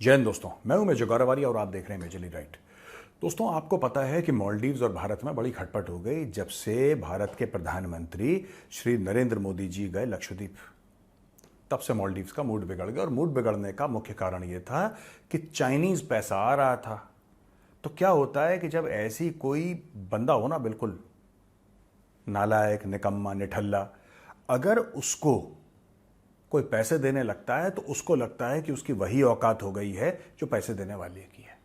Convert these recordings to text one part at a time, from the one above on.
जय हिंद दोस्तों, मैं हूं मेजर गौरवारी और आप देख रहे हैं मेजरली राइट। दोस्तों, आपको पता है कि मालदीव्स और भारत में बड़ी खटपट हो गई जब से भारत के प्रधानमंत्री श्री नरेंद्र मोदी जी गए लक्षद्वीप। तब से मालदीव्स का मूड बिगड़ गया और मूड बिगड़ने का मुख्य कारण यह था कि चाइनीज पैसा आ रहा था। तो क्या होता है कि जब ऐसी कोई बंदा हो ना, बिल्कुल नालायक, निकम्मा, निठल्ला, अगर उसको कोई पैसे देने लगता है तो उसको लगता है कि उसकी वही औकात हो गई है जो पैसे देने वाले की है।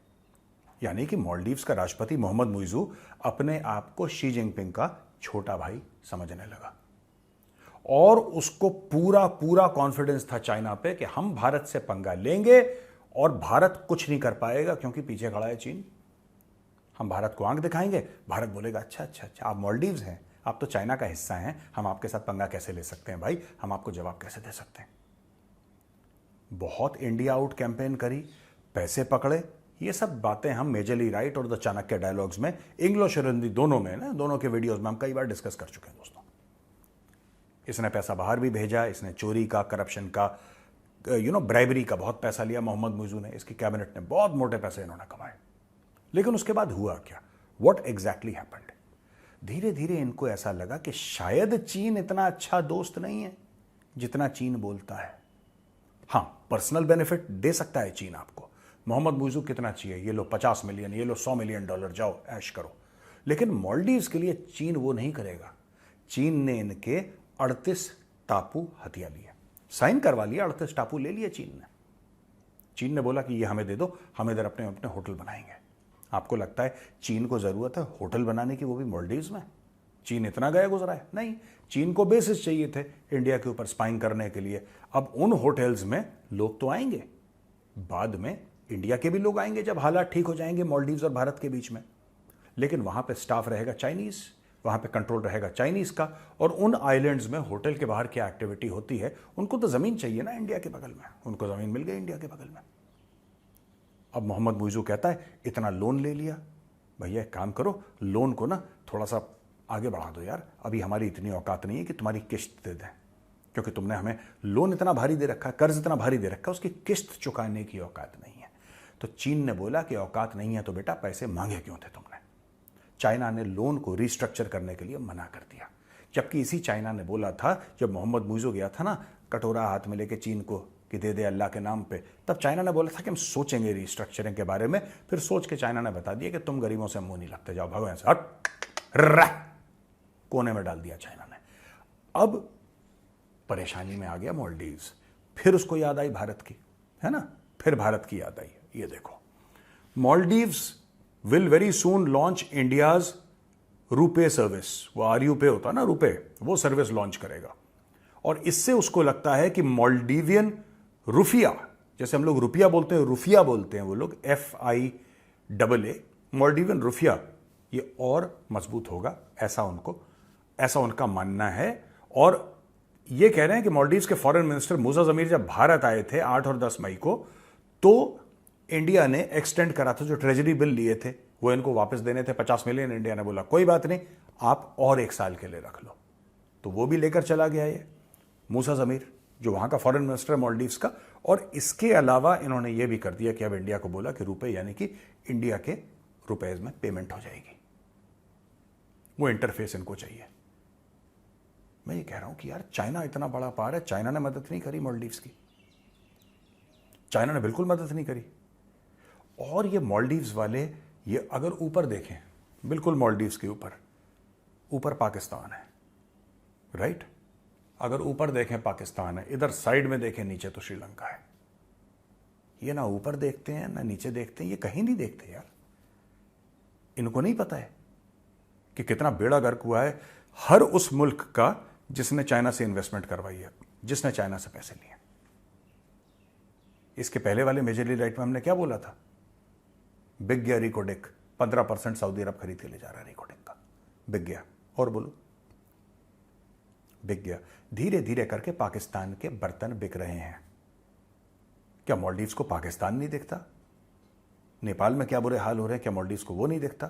यानी कि मालदीव्स का राष्ट्रपति मोहम्मद मुइज़ू अपने आप को शी जिनपिंग का छोटा भाई समझने लगा और उसको पूरा पूरा कॉन्फिडेंस था चाइना पे कि हम भारत से पंगा लेंगे और भारत कुछ नहीं कर पाएगा क्योंकि पीछे खड़ा है चीन। हम भारत को आंख दिखाएंगे, भारत बोलेगा अच्छा अच्छा अच्छा, आप मालदीव्स हैं, आप तो चाइना का हिस्सा हैं, हम आपके साथ पंगा कैसे ले सकते हैं भाई, हम आपको जवाब कैसे दे सकते हैं। बहुत इंडिया आउट कैंपेन करी, पैसे पकड़े, ये सब बातें हम मेजरली राइट और द चाणक्य डायलॉग्स में इंग्लिश और हिंदी दोनों में ना, दोनों के वीडियोस में हम कई बार डिस्कस कर चुके हैं दोस्तों। इसने पैसा बाहर भी भेजा, इसने चोरी का, करप्शन का, ब्राइबरी का बहुत पैसा लिया मोहम्मद मुइज़ू ने, इसकी कैबिनेट ने बहुत मोटे पैसे इन्होंने कमाए। लेकिन उसके बाद हुआ क्या, व्हाट एग्जैक्टली हैपेंड? धीरे धीरे इनको ऐसा लगा कि शायद चीन इतना अच्छा दोस्त नहीं है जितना चीन बोलता है। हां, पर्सनल बेनिफिट दे सकता है चीन आपको। मोहम्मद मुइज़ू कितना चाहिए, ये लो 50 मिलियन, ये लो $100 मिलियन, जाओ ऐश करो। लेकिन मालदीव्स के लिए चीन वो नहीं करेगा। चीन ने इनके 38 टापू हथिया लिए, साइन करवा लिया, 38 टापू ले लिए चीन ने। चीन ने बोला कि ये हमें दे दो, हम इधर अपने अपने होटल बनाएंगे। आपको लगता है चीन को जरूरत है होटल बनाने की, वो भी मालदीव्स में? चीन इतना गया गुजरा है? नहीं, चीन को बेसिस चाहिए थे इंडिया के ऊपर स्पाइंग करने के लिए। अब उन होटल्स में लोग तो आएंगे, बाद में इंडिया के भी लोग आएंगे जब हालात ठीक हो जाएंगे मालदीव्स और भारत के बीच में। लेकिन वहां पे स्टाफ रहेगा चाइनीज, वहां पे कंट्रोल रहेगा चाइनीज का। और उन आइलैंड्स में होटल के बाहर क्या एक्टिविटी होती है, उनको तो जमीन चाहिए ना इंडिया के बगल में, उनको जमीन मिल गई इंडिया के बगल में। अब मोहम्मद मुइज़ू कहता है इतना लोन ले लिया, भैया एक काम करो, लोन को ना थोड़ा सा आगे बढ़ा दो यार, अभी हमारी इतनी औकात नहीं है कि तुम्हारी किस्त दे दें, क्योंकि तुमने हमें लोन इतना भारी दे रखा है, कर्ज इतना भारी दे रखा है, उसकी किस्त चुकाने की औकात नहीं है। तो चीन ने बोला कि औकात नहीं है तो बेटा पैसे मांगे क्यों थे तुमने? चाइना ने लोन को रिस्ट्रक्चर करने के लिए मना कर दिया। जबकि इसी चाइना ने बोला था, जब मोहम्मद मुइज़ू गया था ना कटोरा हाथ में लेके चीन को कि दे दे अल्लाह के नाम पे, तब चाइना ने बोला था कि हम सोचेंगे रिस्ट्रक्चरिंग के बारे में। फिर सोच के चाइना ने बता दिया कि तुम गरीबों से मुंह नहीं लगते, जाओ भगवान से, हट, कोने में डाल दिया चाइना ने। अब परेशानी में आ गया मालदीव्स। फिर उसको याद आई भारत की, है ना, फिर भारत की याद आई। ये देखो, Maldives will very soon launch India's RuPay service. वो आरयू पे होता ना, रुपे, वो सर्विस लॉन्च करेगा। और इससे उसको लगता है कि मालदीवियन रुफिया, जैसे हम लोग रुपया बोलते हैं, रुफिया बोलते हैं वो लोग, FIAA, मालदीवियन रुफिया, ये और मजबूत होगा, ऐसा उनका मानना है। और ये कह रहे हैं कि मालदीव्स के फॉरेन मिनिस्टर मूसा जमीर जब भारत आए थे 8 और 10 मई को, तो इंडिया ने एक्सटेंड करा था, जो ट्रेजरी बिल लिए थे वो इनको वापस देने थे 50 मिलियन। इंडिया ने बोला कोई बात नहीं, आप और 1 साल के लिए रख लो। तो वो भी लेकर चला गया ये मूसा जमीर, जो वहां का फॉरेन मिनिस्टर मालदीव्स का। और इसके अलावा इन्होंने ये भी कर दिया कि अब इंडिया को बोला कि रुपए, यानी कि इंडिया के रुपए में पेमेंट हो जाएगी, वो इंटरफेस इनको चाहिए। मैं ये कह रहा हूं कि यार चाइना इतना बड़ा पार है, चाइना ने मदद नहीं करी मालदीव्स की, चाइना ने बिल्कुल मदद नहीं करी। और ये मालदीव्स वाले, ये अगर ऊपर देखें, बिल्कुल मालदीव्स के ऊपर पाकिस्तान है, राइट? अगर ऊपर देखें पाकिस्तान है, इधर साइड में देखें नीचे तो श्रीलंका है। ये ना ऊपर देखते हैं ना नीचे देखते हैं, ये कहीं नहीं देखते यार। इनको नहीं पता है कि कितना बेड़ा गर्क हुआ है हर उस मुल्क का जिसने चाइना से इन्वेस्टमेंट करवाई है, जिसने चाइना से पैसे लिए। इसके पहले वाले मेजरली राइट में हमने क्या बोला था? बिक गया रिकोडेक, 15% सऊदी अरब खरीद के ले जा रहा है रिकोडेक का, बिक गया। और बोलो, बिक गया। धीरे धीरे करके पाकिस्तान के बर्तन बिक रहे हैं। क्या मालदीव्स को पाकिस्तान नहीं दिखता? नेपाल में क्या बुरे हाल हो रहे हैं, क्या मालदीव्स को वो नहीं दिखता?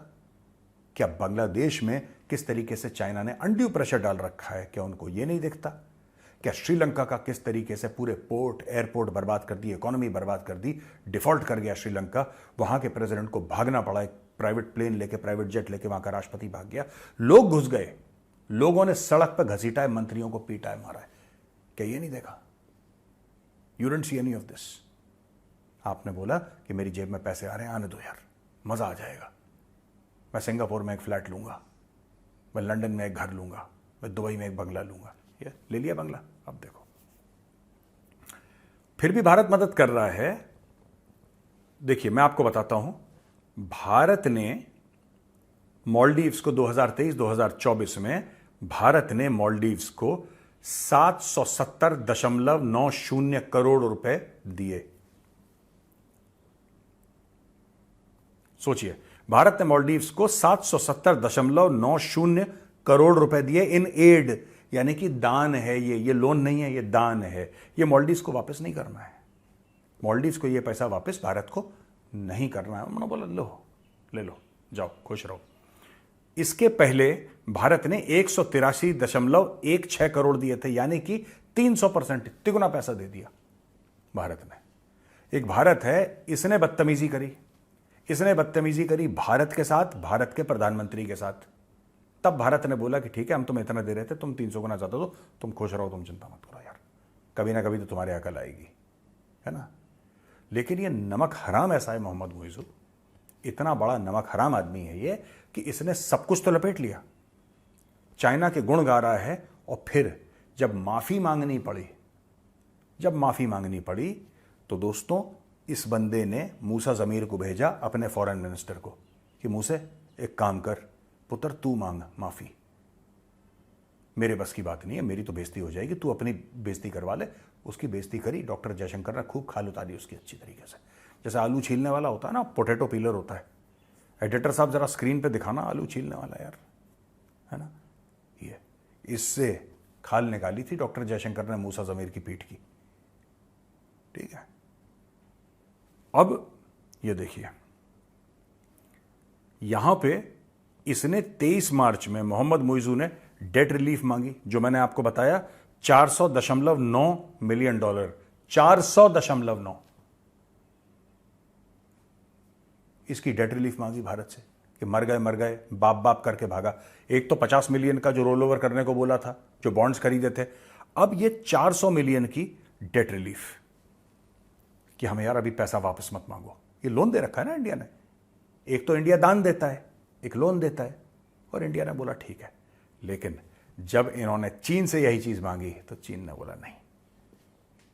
क्या बांग्लादेश में किस तरीके से चाइना ने अनड्यू प्रेशर डाल रखा है, क्या उनको ये नहीं दिखता? क्या श्रीलंका का किस तरीके से पूरे पोर्ट एयरपोर्ट बर्बाद कर दी, इकोनॉमी बर्बाद कर दी, डिफॉल्ट कर गया श्रीलंका। वहां के प्रेसिडेंट को भागना पड़ा, एक प्राइवेट प्लेन लेके, प्राइवेट जेट लेके वहां का राष्ट्रपति भाग गया, लोग घुस गए, लोगों ने सड़क पर घसीटा है, मंत्रियों को पीटा है, मारा है। क्या ये नहीं देखा? You didn't see any of this. आपने बोला कि मेरी जेब में पैसे आ रहे हैं, आने दो यार, मजा आ जाएगा, मैं सिंगापुर में एक फ्लैट लूंगा, मैं लंदन में एक घर लूंगा, मैं दुबई में एक बंगला लूंगा। ये ले लिया बंगला। अब देखो, फिर भी भारत मदद कर रहा है। देखिए मैं आपको बताता हूं, भारत ने मालदीव्स को 2023-2024 में भारत ने मालदीव्स को 770.90 करोड़ रुपए दिए। सोचिए, भारत ने मालदीव्स को 770.90 करोड़ रुपए दिए इन एड, यानी कि दान है ये लोन नहीं है, ये दान है। ये मालदीव्स को वापस नहीं करना है, मालदीव्स को ये पैसा वापस भारत को नहीं करना है। उन्होंने बोला लो, ले लो, जाओ, खुश रहो। इसके पहले भारत ने 183.16 करोड़ दिए थे, यानी कि 300%, तिगुना पैसा दे दिया भारत ने। एक भारत है, इसने बदतमीजी करी भारत के साथ, भारत के प्रधानमंत्री के साथ। तब भारत ने बोला कि ठीक है, हम तुम्हें इतना दे रहे थे, तुम 300 गुना ज्यादा दो, तुम खुश रहो, तुम चिंता मत करो यार, कभी ना कभी तो तुम्हारे अकल आएगी, है ना। लेकिन ये नमक हराम ऐसा है मोहम्मद मुइज़ू, इतना बड़ा नमक हराम आदमी है ये कि इसने सब कुछ तो लपेट लिया, चाइना के गुण गा रहा है, और फिर जब माफी मांगनी पड़ी तो दोस्तों इस बंदे ने मूसा ज़मीर को भेजा, अपने फॉरेन मिनिस्टर को, कि मूसे एक काम कर पुत्र, तू मांग माफी, मेरे बस की बात नहीं है, मेरी तो बेइज्जती हो जाएगी, तू अपनी बेइज्जती करवा ले। उसकी बेइज्जती करी डॉक्टर जयशंकर ने, खूब खाल उतारी उसकी अच्छी तरीके से, जैसे आलू छीलने वाला होता है ना, पोटैटो पीलर होता है। एडिटर साहब जरा स्क्रीन पे दिखाना आलू छीलने वाला यार, है ना। ये इससे खाल निकाली थी डॉक्टर जयशंकर ने मूसा ज़मीर की पीठ की, ठीक है। अब ये देखिए, यहां पे इसने 23 मार्च में मोहम्मद मुइज़ू ने डेट रिलीफ मांगी, जो मैंने आपको बताया 400.9 मिलियन डॉलर, 400.9 इसकी डेट रिलीफ मांगी भारत से कि मर गए, बाप करके भागा। एक तो 50 मिलियन का जो रोल ओवर करने को बोला था, जो बॉन्ड्स खरीदे थे, अब ये 400 मिलियन की डेट रिलीफ, कि हमें यार अभी पैसा वापस मत मांगो। ये लोन दे रखा है ना इंडिया ने, एक तो इंडिया दान देता है, एक लोन देता है, और इंडिया ने बोला ठीक है। लेकिन जब इन्होंने चीन से यही चीज मांगी तो चीन ने बोला नहीं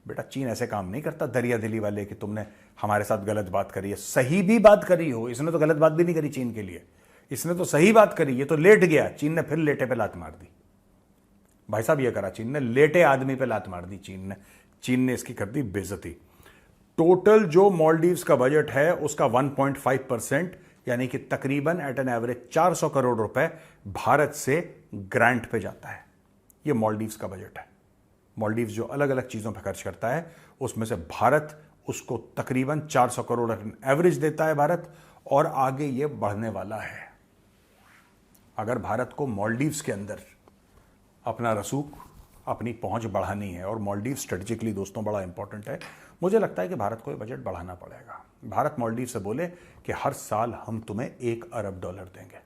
बेटा, चीन ऐसे काम नहीं करता दरिया दिली वाले कि तुमने हमारे साथ गलत बात करी है, सही भी बात करी हो। इसने तो गलत बात भी नहीं करी चीन के लिए, इसने तो सही बात करी, ये तो लेट गया, चीन ने फिर लेटे पे लात मार दी। भाई साहब ये करा चीन ने, लेटे आदमी पे लात मार दी चीन ने इसकी कर दी बेइज्जती। टोटल जो मालदीव्स का बजट है उसका 1.5%, यानी कि तकरीबन एट एन एवरेज 400 करोड़ रुपए भारत से ग्रांट पे जाता है। ये मालदीव्स का बजट है। मालदीव्स जो अलग अलग चीजों पर खर्च करता है, उसमें से भारत उसको तकरीबन 400 करोड़ एवरेज देता है भारत, और आगे ये बढ़ने वाला है। अगर भारत को मालदीव्स के अंदर अपना रसूख, अपनी पहुंच बढ़ानी है, और मालदीव स्ट्रेटेजिकली दोस्तों बड़ा इंपॉर्टेंट है, मुझे लगता है कि भारत को ये बजट बढ़ाना पड़ेगा। भारत मालदीव से बोले कि हर साल हम तुम्हें $1 अरब देंगे।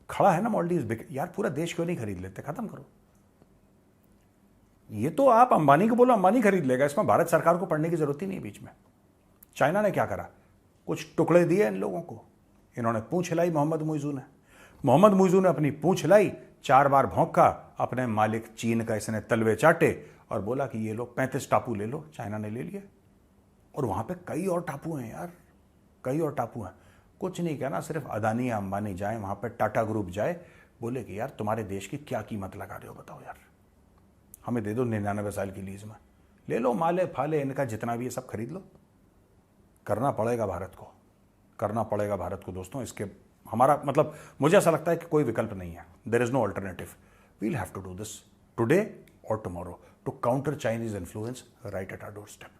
खड़ा है ना मालदीव, यार पूरा देश क्यों नहीं खरीद लेते, खत्म करो। ये तो आप अंबानी को बोलो, अंबानी खरीद लेगा, इसमें भारत सरकार को पढ़ने की जरूरत ही नहीं है बीच में। चाइना ने क्या करा, कुछ टुकड़े दिए इन लोगों को, इन्होंने पूंछ हिलाई मोहम्मद मुइज़ू ने अपनी पूंछ हिलाई, 4 बार भौंका, अपने मालिक चीन का इसने तलवे चाटे और बोला कि ये लोग 35 टापू ले लो। चाइना ने ले लिए, और वहां पे कई और टापू हैं यार, कई और टापू हैं। कुछ नहीं कहना, सिर्फ अदानी या अंबानी जाए वहां पे, टाटा ग्रुप जाए, बोले कि यार तुम्हारे देश की क्या कीमत लगा रहे हो बताओ यार, हमें दे दो 99 साल की लीज में, ले लो माले फाले इनका जितना भी है सब खरीद लो। करना पड़ेगा भारत को दोस्तों। इसके हमारा मतलब, मुझे ऐसा लगता है कि कोई विकल्प नहीं है, there is no alternative. We'll have to do this today और tomorrow to counter Chinese influence right at our door step.